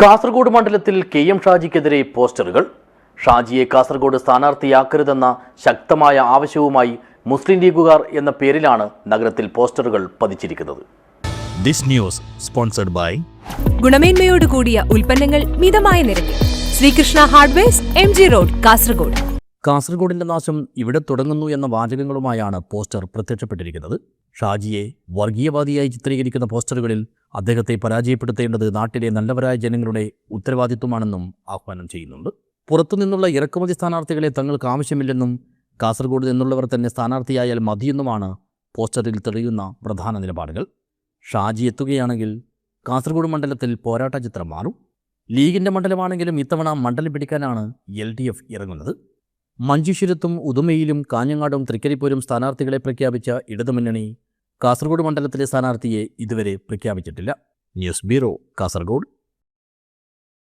കാസർഗോഡ് മണ്ഡലത്തിൽ കെ.എം. ഷാജിക്കെതിരെ പോസ്റ്ററുകൾ. ഷാജിയെ കാസർഗോഡ് സ്ഥാനാർത്ഥിയാക്കരുതെന്ന ശക്തമായ ആവശ്യവുമായി മുസ്ലിം ലീഗുകാർ എന്ന പേരിലാണ് നഗരത്തിൽ പോസ്റ്ററുകൾ പതിച്ചിരിക്കുന്നത്. ദിസ് ന്യൂസ് സ്പോൺസർഡ് ബൈ ഗുണമേന്മയോട് കൂടിയ ഉൽപ്പന്നങ്ങൾ മിതമായ നിരക്കിൽ Sreekrishna hardwares, MG road, Kasaragod. കാസർഗോഡിന്റെ നാശം ഇവിടെ തുടങ്ങുന്നു എന്ന വാചകങ്ങളുമായാണ് പോസ്റ്റർ പ്രത്യക്ഷപ്പെട്ടിരിക്കുന്നത്. ഷാജിയെ വർഗീയവാദിയായി ചിത്രീകരിക്കുന്ന പോസ്റ്ററുകളിൽ അദ്ദേഹത്തെ പരാജയപ്പെടുത്തേണ്ടത് നാട്ടിലെ നല്ലവരായ ജനങ്ങളുടെ ഉത്തരവാദിത്വമാണെന്നും ആഹ്വാനം ചെയ്യുന്നുണ്ട്. പുറത്തുനിന്നുള്ള ഇറക്കുമതി സ്ഥാനാർത്ഥികളെ തങ്ങൾക്ക് ആവശ്യമില്ലെന്നും കാസർഗോഡ് നിന്നുള്ളവർ തന്നെ സ്ഥാനാർത്ഥിയായാൽ മതിയെന്നുമാണ് പോസ്റ്ററിൽ തെളിയുന്ന പ്രധാന നിലപാടുകൾ. ഷാജി എത്തുകയാണെങ്കിൽ കാസർഗോഡ് മണ്ഡലത്തിൽ പോരാട്ട ചിത്രം മാറും. ലീഗിൻ്റെ മണ്ഡലമാണെങ്കിലും ഇത്തവണ മണ്ഡലം പിടിക്കാനാണ് LDF ഇറങ്ങുന്നത്. മഞ്ചേശ്വരത്തും ഉദുമയിലും കാഞ്ഞങ്ങാടും തൃക്കരിപ്പൂരും സ്ഥാനാർത്ഥികളെ പ്രഖ്യാപിച്ച ഇടതുമുന്നണി കാസർഗോഡ് മണ്ഡലത്തിലെ സ്ഥാനാർത്ഥിയെ ഇതുവരെ പ്രഖ്യാപിച്ചിട്ടില്ല. News bureau, Kasaragod.